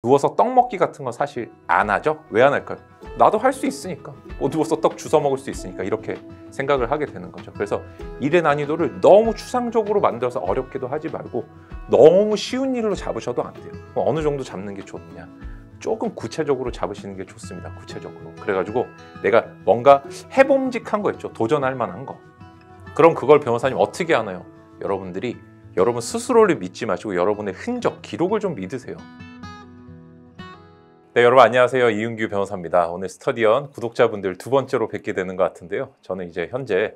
누워서 떡 먹기 같은 건 사실 안 하죠? 왜 안 할까요? 나도 할 수 있으니까, 누워서 떡 주워 먹을 수 있으니까 이렇게 생각을 하게 되는 거죠. 그래서 일의 난이도를 너무 추상적으로 만들어서 어렵게도 하지 말고 너무 쉬운 일로 잡으셔도 안 돼요. 어느 정도 잡는 게 좋느냐, 조금 구체적으로 잡으시는 게 좋습니다. 구체적으로. 그래가지고 내가 뭔가 해봄직한 거 있죠, 도전할 만한 거. 그럼 그걸 변호사님 어떻게 하나요? 여러분들이 여러분 스스로를 믿지 마시고 여러분의 흔적, 기록을 좀 믿으세요. 네, 여러분 안녕하세요. 이윤규 변호사입니다. 오늘 스터디언 구독자분들 두 번째로 뵙게 되는 것 같은데요. 저는 이제 현재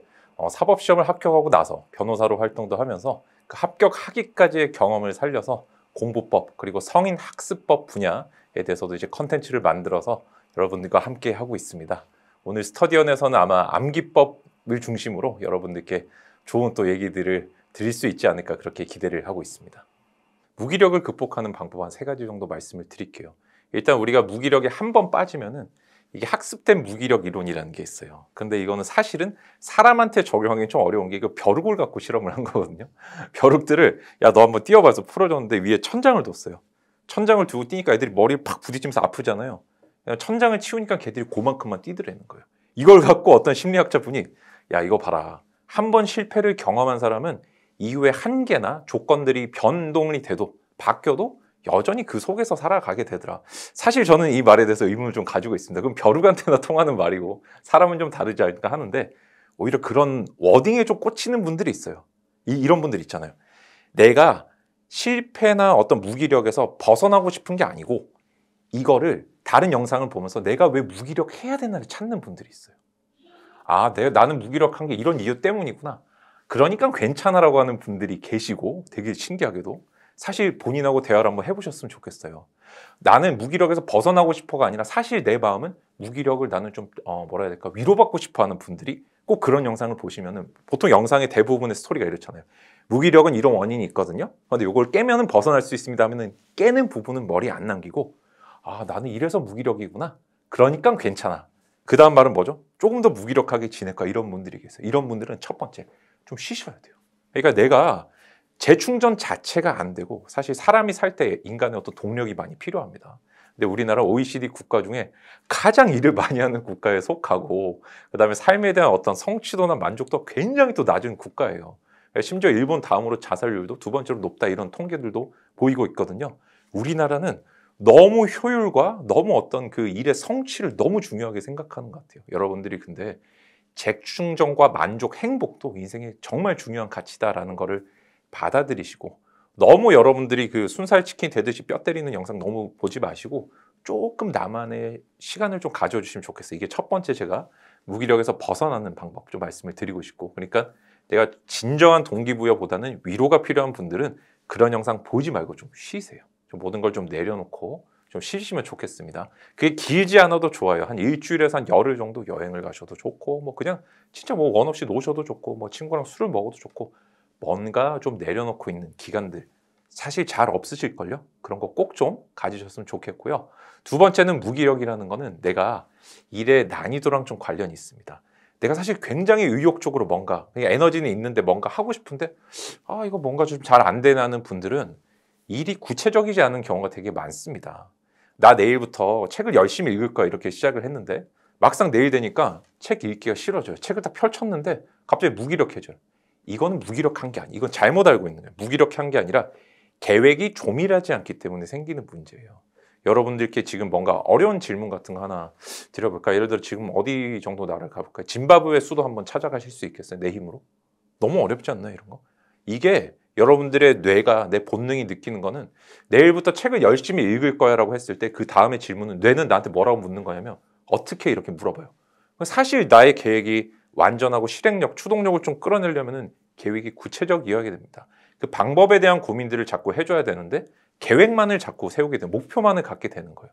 사법시험을 합격하고 나서 변호사로 활동도 하면서 그 합격하기까지의 경험을 살려서 공부법 그리고 성인학습법 분야에 대해서도 이제 컨텐츠를 만들어서 여러분들과 함께 하고 있습니다. 오늘 스터디언에서는 아마 암기법을 중심으로 여러분들께 좋은 또 얘기들을 드릴 수 있지 않을까, 그렇게 기대를 하고 있습니다. 무기력을 극복하는 방법 한 3가지 정도 말씀을 드릴게요. 일단 우리가 무기력에 한 번 빠지면은 이게 학습된 무기력 이론이라는 게 있어요. 근데 이거는 사실은 사람한테 적용하기 좀 어려운 게, 이거 벼룩을 갖고 실험을 한 거거든요. 벼룩들을 야 너 한번 뛰어봐서 풀어줬는데 위에 천장을 뒀어요. 천장을 두고 뛰니까 애들이 머리를 팍 부딪히면서 아프잖아요. 천장을 치우니까 걔들이 그만큼만 뛰더라는 거예요. 이걸 갖고 어떤 심리학자 분이 야 이거 봐라, 한 번 실패를 경험한 사람은 이후에 한계나 조건들이 변동이 돼도 바뀌어도 여전히 그 속에서 살아가게 되더라. 사실 저는 이 말에 대해서 의문을 좀 가지고 있습니다. 그럼 벼룩한테나 통하는 말이고 사람은 좀 다르지 않을까 하는데, 오히려 그런 워딩에 좀 꽂히는 분들이 있어요. 이런 분들 있잖아요. 내가 실패나 어떤 무기력에서 벗어나고 싶은 게 아니고 이거를 다른 영상을 보면서 내가 왜 무기력해야 되나를 찾는 분들이 있어요. 아, 나는 무기력한 게 이런 이유 때문이구나, 그러니까 괜찮아라고 하는 분들이 계시고, 되게 신기하게도 사실 본인하고 대화를 한번 해보셨으면 좋겠어요. 나는 무기력에서 벗어나고 싶어가 아니라 사실 내 마음은 무기력을 나는 좀 뭐라 해야 될까, 위로받고 싶어 하는 분들이 꼭 그런 영상을 보시면은, 보통 영상의 대부분의 스토리가 이렇잖아요. 무기력은 이런 원인이 있거든요. 근데 이걸 깨면은 벗어날 수 있습니다 하면은 깨는 부분은 머리에 안 남기고, 아 나는 이래서 무기력이구나, 그러니까 괜찮아. 그 다음 말은 뭐죠? 조금 더 무기력하게 지낼까, 이런 분들이 계세요. 이런 분들은 첫 번째 좀 쉬셔야 돼요. 그러니까 내가 재충전 자체가 안 되고, 사실 사람이 살 때 인간의 어떤 동력이 많이 필요합니다. 근데 우리나라 OECD 국가 중에 가장 일을 많이 하는 국가에 속하고, 그다음에 삶에 대한 어떤 성취도나 만족도가 굉장히 또 낮은 국가예요. 심지어 일본 다음으로 자살률도 2번째로 높다, 이런 통계들도 보이고 있거든요. 우리나라는 너무 효율과 너무 어떤 그 일의 성취를 너무 중요하게 생각하는 것 같아요. 여러분들이 근데 재충전과 만족, 행복도 인생의 정말 중요한 가치다라는 거를 받아들이시고, 너무 여러분들이 그 순살치킨 되듯이 뼈 때리는 영상 너무 보지 마시고 조금 나만의 시간을 좀 가져주시면 좋겠어요. 이게 첫 번째, 제가 무기력에서 벗어나는 방법 좀 말씀을 드리고 싶고, 그러니까 내가 진정한 동기부여보다는 위로가 필요한 분들은 그런 영상 보지 말고 좀 쉬세요. 좀 모든 걸 좀 내려놓고 좀 쉬시면 좋겠습니다. 그게 길지 않아도 좋아요. 한 일주일에서 한 열흘 정도 여행을 가셔도 좋고, 뭐 그냥 진짜 뭐 원 없이 노셔도 좋고, 뭐 친구랑 술을 먹어도 좋고, 뭔가 좀 내려놓고 있는 기간들 사실 잘 없으실걸요? 그런 거 꼭 좀 가지셨으면 좋겠고요. 두 번째는, 무기력이라는 거는 내가 일의 난이도랑 좀 관련이 있습니다. 내가 사실 굉장히 의욕적으로 뭔가, 에너지는 있는데 뭔가 하고 싶은데 아 이거 뭔가 좀 잘 안 되는 분들은 일이 구체적이지 않은 경우가 되게 많습니다. 나 내일부터 책을 열심히 읽을 거야, 이렇게 시작을 했는데 막상 내일 되니까 책 읽기가 싫어져요. 책을 딱 펼쳤는데 갑자기 무기력해져요. 이거는 무기력한 게 아니에요. 이건 잘못 알고 있는 거예요. 무기력한 게 아니라 계획이 조밀하지 않기 때문에 생기는 문제예요. 여러분들께 지금 뭔가 어려운 질문 같은 거 하나 드려볼까요? 예를 들어 지금 어디 정도 나라를 가볼까요? 짐바브웨 수도 한번 찾아가실 수 있겠어요? 내 힘으로? 너무 어렵지 않나요, 이런 거? 이게 여러분들의 뇌가, 내 본능이 느끼는 거는, 내일부터 책을 열심히 읽을 거야 라고 했을 때 그 다음의 질문은, 뇌는 나한테 뭐라고 묻는 거냐면 어떻게, 이렇게 물어봐요. 사실 나의 계획이 완전하고 실행력, 추동력을 좀 끌어내려면은 계획이 구체적이어야 됩니다. 그 방법에 대한 고민들을 자꾸 해줘야 되는데 계획만을 자꾸 세우게 되는, 목표만을 갖게 되는 거예요.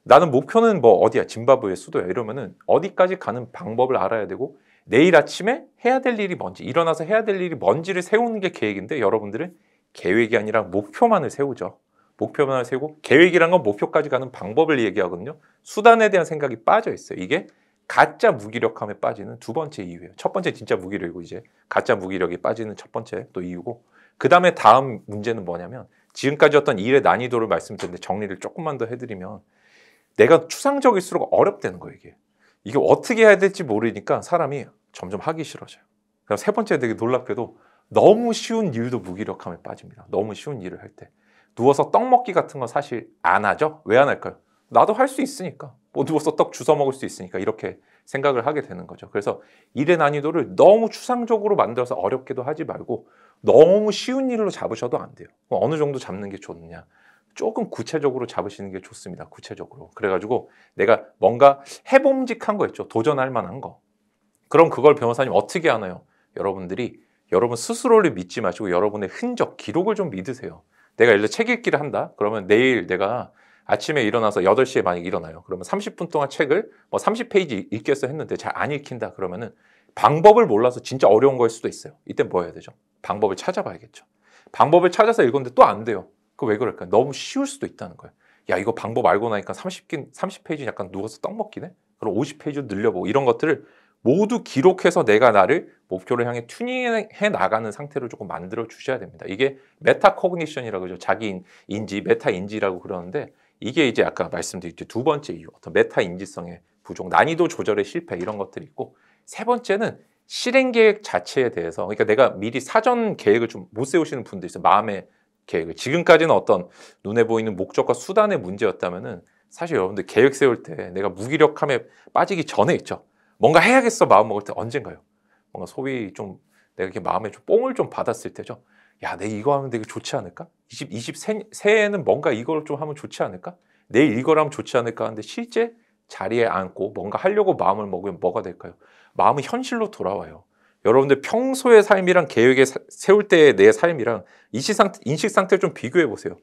나는 목표는 뭐 어디야, 짐바브웨 수도야, 이러면은 어디까지 가는 방법을 알아야 되고, 내일 아침에 해야 될 일이 뭔지, 일어나서 해야 될 일이 뭔지를 세우는 게 계획인데, 여러분들은 계획이 아니라 목표만을 세우죠. 목표만을 세우고, 계획이란 건 목표까지 가는 방법을 얘기하거든요. 수단에 대한 생각이 빠져 있어요. 이게 가짜 무기력함에 빠지는 두 번째 이유예요. 첫 번째 진짜 무기력이고, 이제 가짜 무기력이 빠지는 첫 번째 또 이유고, 그 다음에 다음 문제는 뭐냐면 지금까지 어떤 일의 난이도를 말씀드렸는데 정리를 조금만 더 해드리면 내가 추상적일수록 어렵다는 거예요. 이게 어떻게 해야 될지 모르니까 사람이 점점 하기 싫어져요. 그럼 세 번째 되게 놀랍게도 너무 쉬운 일도 무기력함에 빠집니다. 너무 쉬운 일을 할 때. 누워서 떡 먹기 같은 건 사실 안 하죠? 왜 안 할까요? 나도 할 수 있으니까. 뭐 누워서 떡 주워 먹을 수 있으니까 이렇게 생각을 하게 되는 거죠. 그래서 일의 난이도를 너무 추상적으로 만들어서 어렵게도 하지 말고 너무 쉬운 일로 잡으셔도 안 돼요. 어느 정도 잡는 게 좋느냐? 조금 구체적으로 잡으시는 게 좋습니다. 구체적으로. 그래가지고 내가 뭔가 해봄직한 거 있죠. 도전할 만한 거. 그럼 그걸 변호사님 어떻게 하나요? 여러분들이 여러분 스스로를 믿지 마시고 여러분의 흔적, 기록을 좀 믿으세요. 내가 예를 들어 책 읽기를 한다? 그러면 내일 내가 아침에 일어나서 8시에 만약에 일어나요. 그러면 30분 동안 책을 뭐 30페이지 읽겠어 했는데 잘 안 읽힌다. 그러면은 방법을 몰라서 진짜 어려운 거일 수도 있어요. 이때 뭐 해야 되죠? 방법을 찾아봐야겠죠. 방법을 찾아서 읽었는데 또 안 돼요. 그 왜 그럴까요? 너무 쉬울 수도 있다는 거예요. 야, 이거 방법 알고 나니까 30페이지 약간 누워서 떡 먹기네? 그럼 50페이지 늘려보고 이런 것들을 모두 기록해서 내가 나를 목표를 향해 튜닝해 나가는 상태로 조금 만들어 주셔야 됩니다. 이게 메타 코그니션이라고 그러죠. 자기 인지, 메타 인지라고 그러는데 이게 이제 아까 말씀드렸죠. 두 번째 이유, 어떤 메타 인지성의 부족, 난이도 조절의 실패 이런 것들이 있고 세 번째는 실행 계획 자체에 대해서 그러니까 내가 미리 사전 계획을 좀 못 세우시는 분들 있어요. 마음의 계획을. 지금까지는 어떤 눈에 보이는 목적과 수단의 문제였다면은 사실 여러분들 계획 세울 때 내가 무기력함에 빠지기 전에 있죠. 뭔가 해야겠어 마음 먹을 때 언젠가요? 뭔가 소위 좀 내가 이렇게 마음에 좀 뽕을 좀 받았을 때죠. 야, 내가 이거 하면 되게 좋지 않을까? 20세에는 뭔가 이걸 좀 하면 좋지 않을까? 내일 이걸 하면 좋지 않을까? 하는데 실제 자리에 앉고 뭔가 하려고 마음을 먹으면 뭐가 될까요? 마음은 현실로 돌아와요. 여러분들 평소의 삶이랑 계획에 세울 때의 내 삶이랑 인식 상태를 좀 비교해 보세요.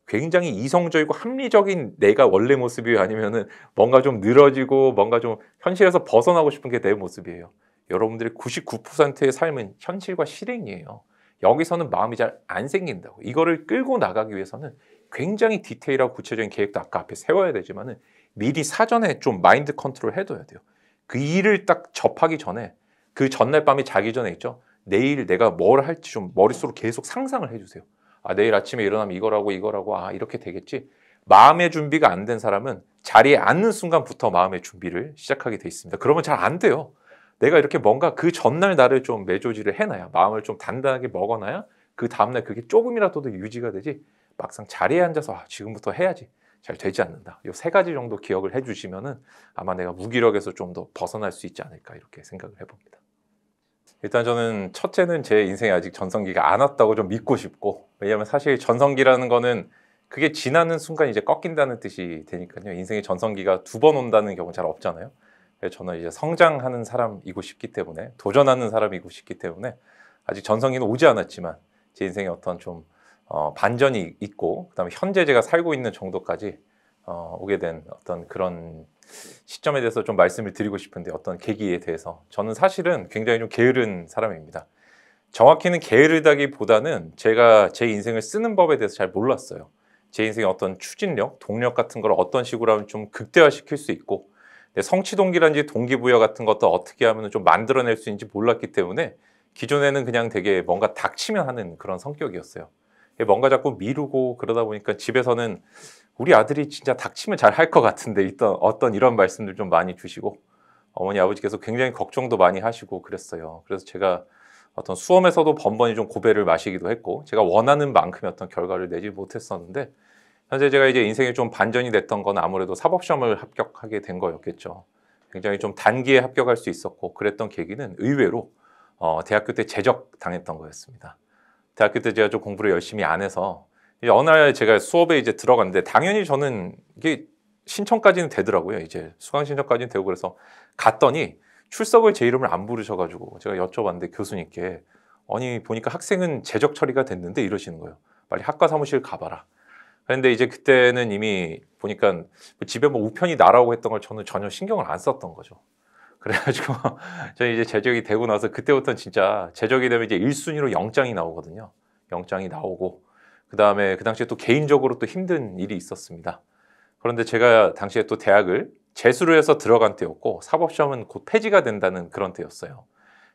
굉장히 이성적이고 합리적인 내가 원래 모습이에요? 아니면은 뭔가 좀 늘어지고 뭔가 좀 현실에서 벗어나고 싶은 게 내 모습이에요? 여러분들의 99%의 삶은 현실과 실행이에요. 여기서는 마음이 잘 안 생긴다고. 이거를 끌고 나가기 위해서는 굉장히 디테일하고 구체적인 계획도 아까 앞에 세워야 되지만은 미리 사전에 좀 마인드 컨트롤 해둬야 돼요. 그 일을 딱 접하기 전에 그 전날 밤에 자기 전에 있죠. 내일 내가 뭘 할지 좀 머릿속으로 계속 상상을 해주세요. 아, 내일 아침에 일어나면 이거라고 아, 이렇게 되겠지. 마음의 준비가 안 된 사람은 자리에 앉는 순간부터 마음의 준비를 시작하게 돼 있습니다. 그러면 잘 안 돼요. 내가 이렇게 뭔가 그 전날 나를 좀 매조지를 해놔야 마음을 좀 단단하게 먹어놔야 그 다음날 그게 조금이라도 유지가 되지 막상 자리에 앉아서 아, 지금부터 해야지 잘 되지 않는다. 이 세 가지 정도 기억을 해주시면은 아마 내가 무기력에서 좀 더 벗어날 수 있지 않을까 이렇게 생각을 해봅니다. 일단 저는 첫째는 제 인생에 아직 전성기가 안 왔다고 좀 믿고 싶고 왜냐하면 사실 전성기라는 거는 그게 지나는 순간 이제 꺾인다는 뜻이 되니까요. 인생의 전성기가 두 번 온다는 경우는 잘 없잖아요. 그래서 저는 이제 성장하는 사람이고 싶기 때문에 도전하는 사람이고 싶기 때문에 아직 전성기는 오지 않았지만 제 인생에 어떤 좀 반전이 있고 그다음에 현재 제가 살고 있는 정도까지 오게 된 어떤 그런 시점에 대해서 좀 말씀을 드리고 싶은데 어떤 계기에 대해서 저는 사실은 굉장히 좀 게으른 사람입니다. 정확히는 게으르다기보다는 제가 제 인생을 쓰는 법에 대해서 잘 몰랐어요. 제 인생의 어떤 추진력, 동력 같은 걸 어떤 식으로 하면 좀 극대화시킬 수 있고 성취 동기라든지 동기부여 같은 것도 어떻게 하면 좀 만들어낼 수 있는지 몰랐기 때문에 기존에는 그냥 되게 뭔가 닥치면 하는 그런 성격이었어요. 뭔가 자꾸 미루고 그러다 보니까 집에서는 우리 아들이 진짜 닥치면 잘 할 것 같은데 어떤 이런 말씀들 좀 많이 주시고 어머니 아버지께서 굉장히 걱정도 많이 하시고 그랬어요. 그래서 제가 어떤 수험에서도 번번이 좀 고배를 마시기도 했고 제가 원하는 만큼의 어떤 결과를 내지 못했었는데 현재 제가 이제 인생에 좀 반전이 됐던 건 아무래도 사법시험을 합격하게 된 거였겠죠. 굉장히 좀 단기에 합격할 수 있었고 그랬던 계기는 의외로 대학교 때 제적 당했던 거였습니다. 대학교 때 제가 좀 공부를 열심히 안 해서 이제 어느 날 제가 수업에 이제 들어갔는데 당연히 저는 이게 신청까지는 되더라고요. 이제 수강 신청까지는 되고 그래서 갔더니 출석을 제 이름을 안 부르셔가지고 제가 여쭤봤는데 교수님께 아니 보니까 학생은 제적 처리가 됐는데 이러시는 거예요. 빨리 학과 사무실 가봐라. 그런데 이제 그때는 이미 보니까 집에 뭐 우편이 날아오고 했던 걸 저는 전혀 신경을 안 썼던 거죠. 그래가지고 저는 이제 제적이 되고 나서 그때부터는 진짜 제적이 되면 이제 1순위로 영장이 나오거든요. 영장이 나오고 그 다음에 그 당시에 또 개인적으로 또 힘든 일이 있었습니다. 그런데 제가 당시에 또 대학을 재수를 해서 들어간 때였고 사법시험은 곧 폐지가 된다는 그런 때였어요.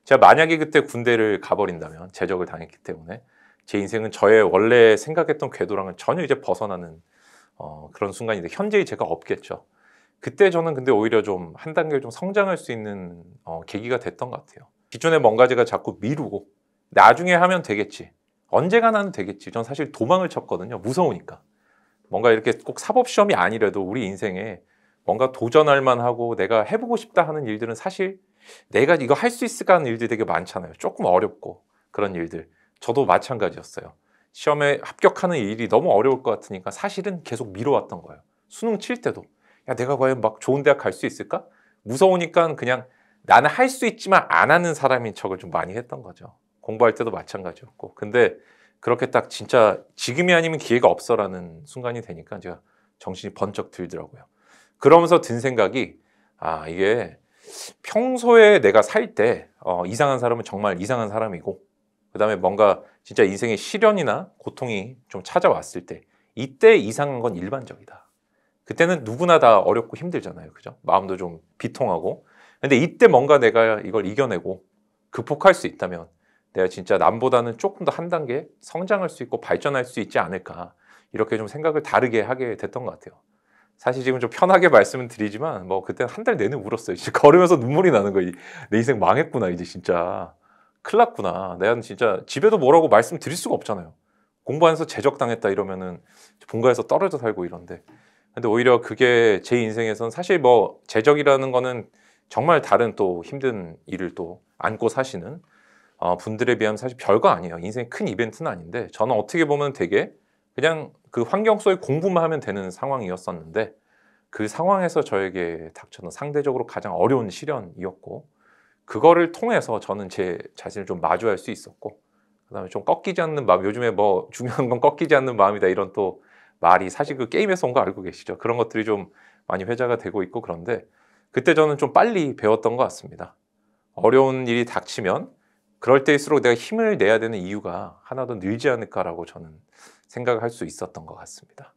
제가 만약에 그때 군대를 가버린다면 제적을 당했기 때문에 제 인생은 저의 원래 생각했던 궤도랑은 전혀 이제 벗어나는 그런 순간인데 현재의 제가 없겠죠. 그때 저는 근데 오히려 좀 한 단계 좀 성장할 수 있는 계기가 됐던 것 같아요. 기존에 뭔가 제가 자꾸 미루고 나중에 하면 되겠지. 언젠가 나는 되겠지. 전 사실 도망을 쳤거든요. 무서우니까. 뭔가 이렇게 꼭 사법시험이 아니라도 우리 인생에 뭔가 도전할 만하고 내가 해보고 싶다 하는 일들은 사실 내가 이거 할 수 있을까 하는 일들이 되게 많잖아요. 조금 어렵고 그런 일들. 저도 마찬가지였어요. 시험에 합격하는 일이 너무 어려울 것 같으니까 사실은 계속 미뤄왔던 거예요. 수능 칠 때도 야 내가 과연 막 좋은 대학 갈 수 있을까? 무서우니까 그냥 나는 할 수 있지만 안 하는 사람인 척을 좀 많이 했던 거죠. 공부할 때도 마찬가지였고. 근데 그렇게 딱 진짜 지금이 아니면 기회가 없어라는 순간이 되니까 제가 정신이 번쩍 들더라고요. 그러면서 든 생각이 아 이게 평소에 내가 살 때 이상한 사람은 정말 이상한 사람이고 그다음에 뭔가 진짜 인생의 시련이나 고통이 좀 찾아왔을 때 이때 이상한 건 일반적이다. 그때는 누구나 다 어렵고 힘들잖아요. 그죠? 마음도 좀 비통하고. 근데 이때 뭔가 내가 이걸 이겨내고 극복할 수 있다면 내가 진짜 남보다는 조금 더 한 단계 성장할 수 있고 발전할 수 있지 않을까. 이렇게 좀 생각을 다르게 하게 됐던 것 같아요. 사실 지금 좀 편하게 말씀을 드리지만 뭐 그때 한 달 내내 울었어요. 진짜 걸으면서 눈물이 나는 거예요. 내 인생 망했구나 이제 진짜. 큰일 났구나. 내가 진짜 집에도 뭐라고 말씀드릴 수가 없잖아요. 공부하면서 제적당했다 이러면은 본가에서 떨어져 살고 이런데 근데 오히려 그게 제 인생에선 사실 뭐 제적이라는 거는 정말 다른 또 힘든 일을 또 안고 사시는 분들에 비하면 사실 별거 아니에요. 인생의 큰 이벤트는 아닌데 저는 어떻게 보면 되게 그냥 그 환경 속에 공부만 하면 되는 상황이었었는데 그 상황에서 저에게 닥쳤던 상대적으로 가장 어려운 시련이었고 그거를 통해서 저는 제 자신을 좀 마주할 수 있었고 그다음에 좀 꺾이지 않는 마음 요즘에 뭐 중요한 건 꺾이지 않는 마음이다 이런 또 말이 사실 그 게임에서 온 거 알고 계시죠? 그런 것들이 좀 많이 회자가 되고 있고 그런데 그때 저는 좀 빨리 배웠던 것 같습니다. 어려운 일이 닥치면 그럴 때일수록 내가 힘을 내야 되는 이유가 하나 더 늘지 않을까라고 저는 생각을 할 수 있었던 것 같습니다.